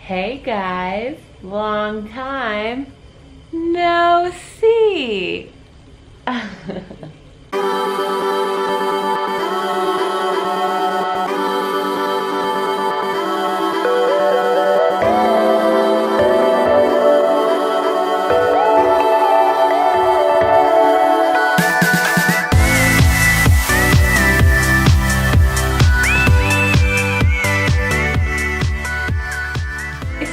Hey guys, long time no see.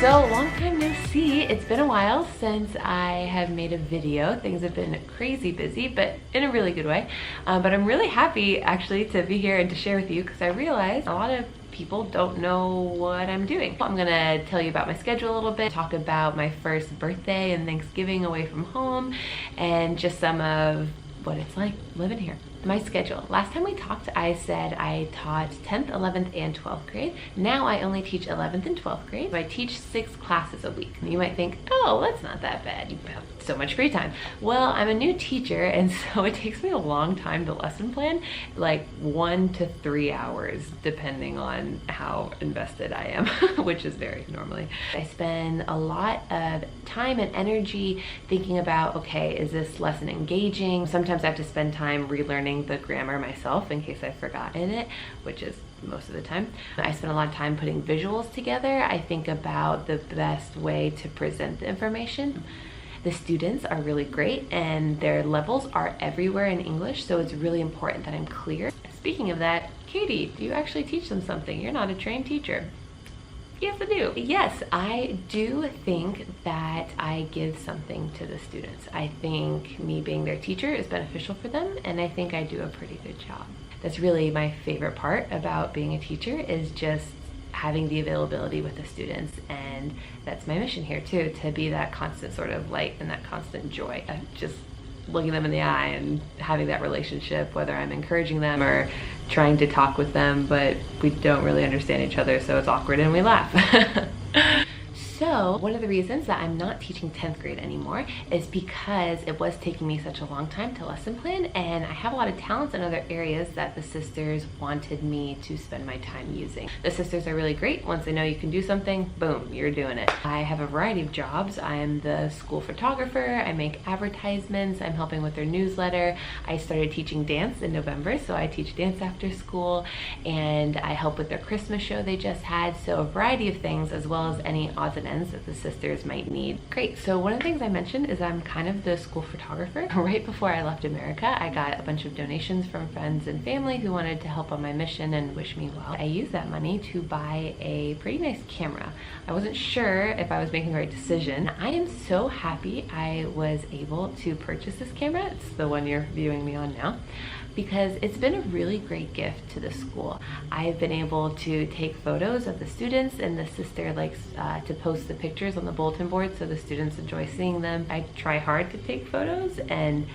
So long time no see. It's been a while since I have made a video. Things have been crazy busy, but in a really good way. But I'm really happy actually to be here and to share with you because I realized a lot of people don't know what I'm doing. I'm gonna tell you about my schedule a little bit, talk about my first birthday and Thanksgiving away from home, and just some of what it's like living here. My schedule. Last time we talked, I said I taught 10th, 11th, and 12th grade. Now I only teach 11th and 12th grade. I teach 6 classes a week. You might think, oh, that's not that bad. You have so much free time. Well, I'm a new teacher, and so it takes me a long time to lesson plan, like 1 to 3 hours, depending on how invested I am, which is very normally. I spend a lot of time and energy thinking about, okay, is this lesson engaging? Sometimes I have to spend time relearning the grammar myself in case I've forgotten it, which is most of the time. I spend a lot of time putting visuals together. I think about the best way to present the information. The students are really great and their levels are everywhere in English, so it's really important that I'm clear. Speaking of that, Katie, do you actually teach them something? You're not a trained teacher. Yes, I do. Yes, I do think that I give something to the students. I think me being their teacher is beneficial for them, and I think I do a pretty good job. That's really my favorite part about being a teacher, is just having the availability with the students, and that's my mission here too, to be that constant sort of light and that constant joy of just looking them in the eye and having that relationship, whether I'm encouraging them or trying to talk with them, but we don't really understand each other, so it's awkward and we laugh. So one of the reasons that I'm not teaching 10th grade anymore is because it was taking me such a long time to lesson plan, and I have a lot of talents in other areas that the sisters wanted me to spend my time using. The sisters are really great. Once they know you can do something, boom, you're doing it. I have a variety of jobs. I am the school photographer. I make advertisements. I'm helping with their newsletter. I started teaching dance in November, so I teach dance after school, and I help with their Christmas show they just had. So a variety of things, as well as any odds and ends that the sisters might need. Great. So one of the things I mentioned is I'm kind of the school photographer. Right before I left America, I got a bunch of donations from friends and family who wanted to help on my mission and wish me well. I used that money to buy a pretty nice camera. I wasn't sure if I was making the right decision. I am so happy I was able to purchase this camera. It's the one you're viewing me on now, because it's been a really great gift to the school. I've been able to take photos of the students, and the sister likes to post the pictures on the bulletin board so the students enjoy seeing them. I try hard to take photos, and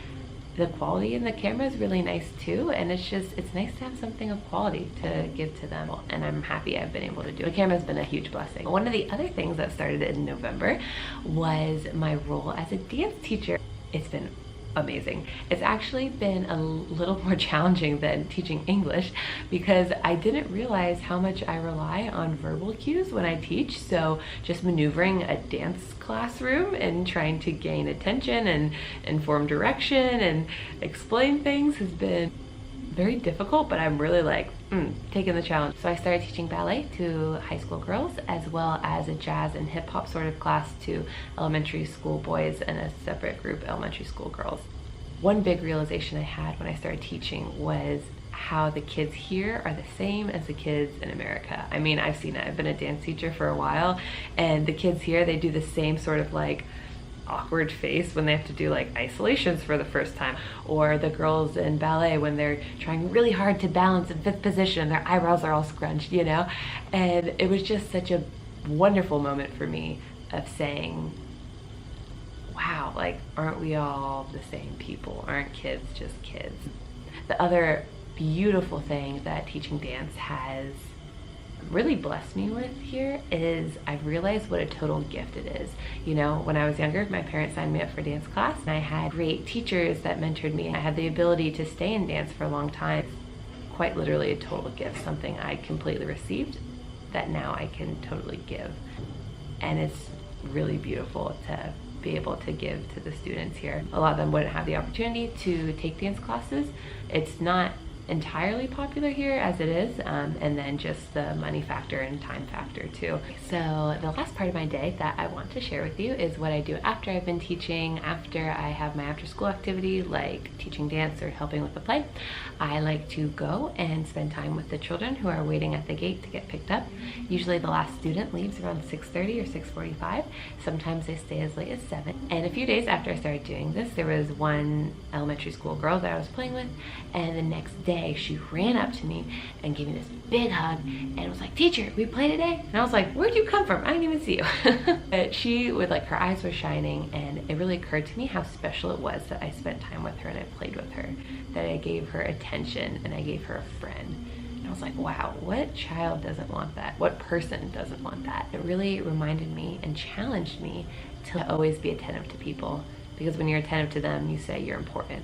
the quality in the camera is really nice too, and it's nice to have something of quality to give to them, and I'm happy I've been able to do it. The camera's been a huge blessing. One of the other things that started in November was my role as a dance teacher. It's been amazing. It's actually been a little more challenging than teaching English because I didn't realize how much I rely on verbal cues when I teach. So just maneuvering a dance classroom and trying to gain attention and inform direction and explain things has been very difficult, but I'm really like taking the challenge. So I started teaching ballet to high school girls, as well as a jazz and hip hop sort of class to elementary school boys and a separate group elementary school girls. One big realization I had when I started teaching was how the kids here are the same as the kids in America. I mean, I've seen it. I've been a dance teacher for a while, and the kids here, they do the same sort of like awkward face when they have to do like isolations for the first time, or the girls in ballet when they're trying really hard to balance in 5th position, their eyebrows are all scrunched, you know? And it was just such a wonderful moment for me of saying, wow, like, aren't we all the same people? Aren't kids just kids? The other beautiful thing that teaching dance has really blessed me with here is I've realized what a total gift it is. You know, when I was younger, my parents signed me up for dance class, and I had great teachers that mentored me. I had the ability to stay in dance for a long time. Quite literally a total gift, something I completely received that now I can totally give. and it's really beautiful to be able to give to the students here. A lot of them wouldn't have the opportunity to take dance classes. It's not entirely popular here as it is, and then just the money factor and time factor too. So the last part of my day that I want to share with you is what I do after I've been teaching, after I have my after school activity like teaching dance or helping with the play. I like to go and spend time with the children who are waiting at the gate to get picked up. Usually the last student leaves around 6:30 or 6:45. Sometimes they stay as late as 7. And a few days after I started doing this, there was one elementary school girl that I was playing with, and the next day she ran up to me and gave me this big hug and was like, "Teacher, we play today?" And I was like, "Where'd you come from? I didn't even see you." But she would, like, her eyes were shining, and it really occurred to me how special it was that I spent time with her and I played with her, that I gave her attention and I gave her a friend. And I was like, wow, what child doesn't want that? What person doesn't want that? It really reminded me and challenged me to always be attentive to people, because when you're attentive to them, you say you're important.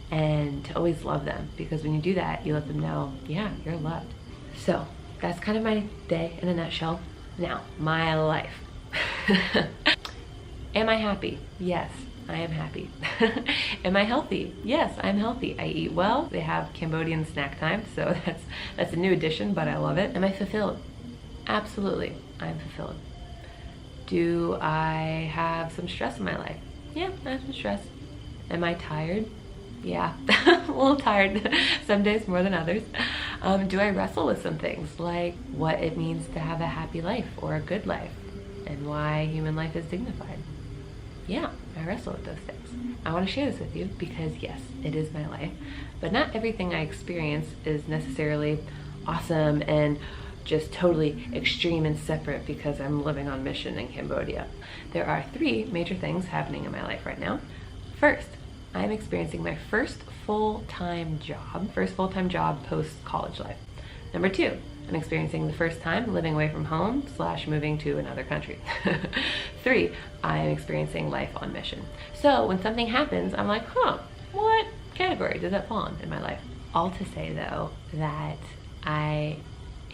And to always love them, because when you do that, you let them know, yeah, you're loved. So that's kind of my day in a nutshell. Now, my life. Am I happy? Yes, I am happy. Am I healthy? Yes, I'm healthy. I eat well. They have Cambodian snack time, so that's a new addition, but I love it. Am I fulfilled? Absolutely, I'm fulfilled. Do I have some stress in my life? Yeah, I have some stress. Am I tired? Yeah, a little tired some days more than others. Do I wrestle with some things, like what it means to have a happy life or a good life, and why human life is dignified? Yeah, I wrestle with those things. I want to share this with you because yes, it is my life, but not everything I experience is necessarily awesome and just totally extreme and separate because I'm living on mission in Cambodia. There are 3 major things happening in my life right now. First, I'm experiencing my first full-time job post-college life. Number 2, I'm experiencing the first time living away from home / moving to another country. 3, I'm experiencing life on mission. So when something happens, I'm like, what category does that fall in my life? All to say though, that I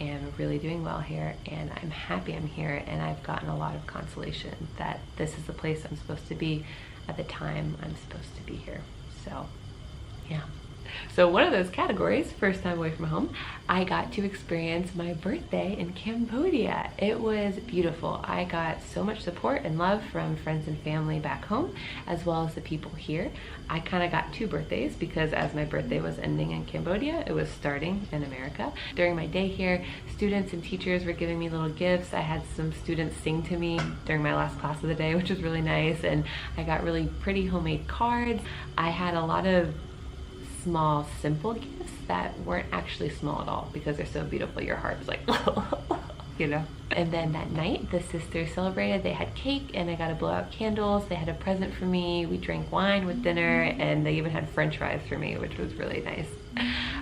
am really doing well here, and I'm happy I'm here, and I've gotten a lot of consolation that this is the place I'm supposed to be at the time I'm supposed to be here. So yeah. So one of those categories, first time away from home, I got to experience my birthday in Cambodia. It was beautiful. I got so much support and love from friends and family back home, as well as the people here. I kind of got 2 birthdays because as my birthday was ending in Cambodia, it was starting in America. During my day here, students and teachers were giving me little gifts. I had some students sing to me during my last class of the day, which was really nice, and I got really pretty homemade cards. I had a lot of small, simple gifts that weren't actually small at all because they're so beautiful. Your heart was like, you know? And then that night, the sisters celebrated. They had cake, and I got to blow out candles. They had a present for me. We drank wine with dinner, and they even had French fries for me, which was really nice.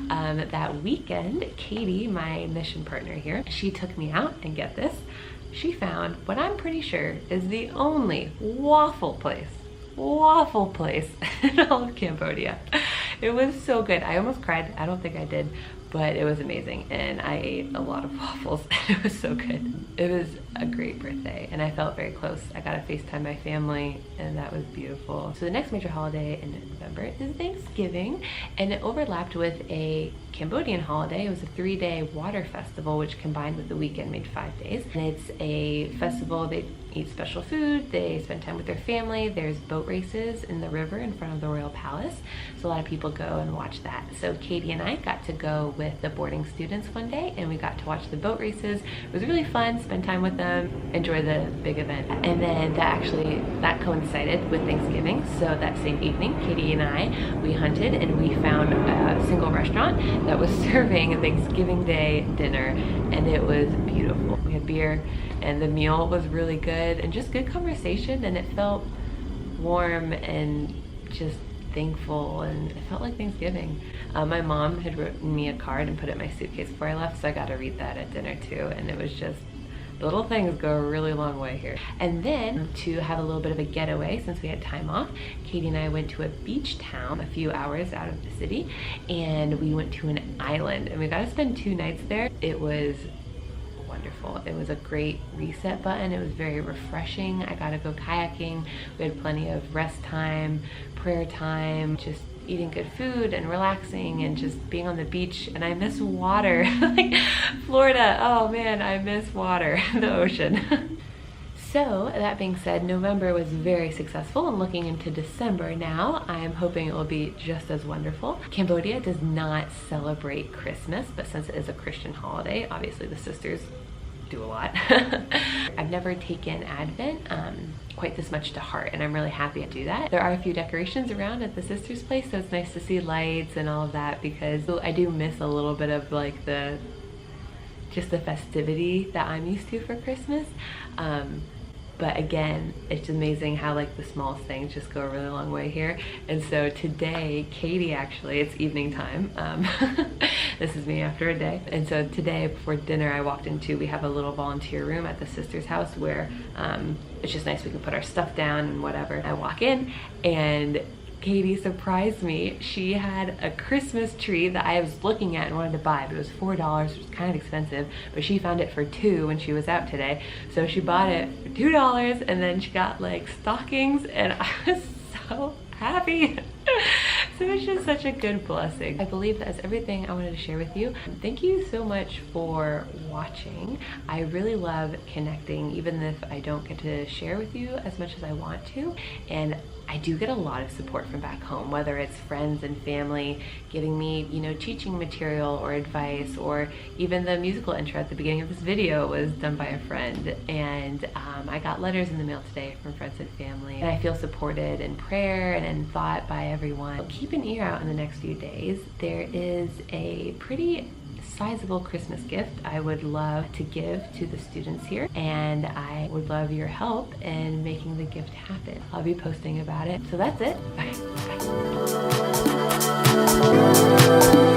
That weekend, Katie, my mission partner here, she took me out, and get this, she found what I'm pretty sure is the only waffle place in all of Cambodia. It was so good. I almost cried. I don't think I did, but it was amazing, and I ate a lot of waffles. It was so good. It was a great birthday, and I felt very close. I got to FaceTime my family, and that was beautiful. So the next major holiday in November is Thanksgiving, and it overlapped with a Cambodian holiday. It was a 3-day water festival, which combined with the weekend made 5 days. And it's a festival. They eat special food, they spend time with their family. There's boat races in the river in front of the royal palace, so a lot of people go and watch that. So Katie and I got to go with the boarding students one day, and we got to watch the boat races. It was really fun, spend time with them, enjoy the big event. And then that coincided with Thanksgiving, so that same evening, Katie and I, we hunted, and we found a single restaurant that was serving a Thanksgiving Day dinner, and it was beautiful. We had beer, and the meal was really good, and just good conversation, and it felt warm and just thankful, and it felt like Thanksgiving. My mom had written me a card and put it in my suitcase before I left, so I got to read that at dinner too, and it was just, little things go a really long way here. And then to have a little bit of a getaway, since we had time off, Katie and I went to a beach town a few hours out of the city, and we went to an island, and we got to spend 2 nights there. It was wonderful. It was a great reset button. It was very refreshing. I got to go kayaking. We had plenty of rest time, prayer time, just eating good food and relaxing and just being on the beach. And I miss water. Like Florida, oh man, I miss water, the ocean. So that being said, November was very successful, and looking into December now, I am hoping it will be just as wonderful. Cambodia does not celebrate Christmas, but since it is a Christian holiday, obviously the sisters do a lot. I've never taken Advent quite this much to heart, and I'm really happy to do that. There are a few decorations around at the sisters' place, so it's nice to see lights and all of that, because I do miss a little bit of like just the festivity that I'm used to for Christmas. But again, it's amazing how like the smallest things just go a really long way here. And so today, Katie actually, it's evening time. This is me after a day. And so today before dinner, I walked into, we have a little volunteer room at the sister's house where it's just nice, we can put our stuff down and whatever. I walk in and Katie surprised me. She had a Christmas tree that I was looking at and wanted to buy, but it was $4, which was kind of expensive, but she found it for $2 when she was out today. So she bought it for $2, and then she got like stockings, and I was so happy. So it's just such a good blessing. I believe that's everything I wanted to share with you. Thank you so much for watching. I really love connecting, even if I don't get to share with you as much as I want to. And I do get a lot of support from back home, whether it's friends and family giving me, you know, teaching material or advice, or even the musical intro at the beginning of this video was done by a friend. And I got letters in the mail today from friends and family, and I feel supported in prayer and in thought by everyone. Keep an ear out in the next few days. There is a pretty sizable Christmas gift I would love to give to the students here, and I would love your help in making the gift happen. I'll be posting about it. So that's it. Bye. Bye.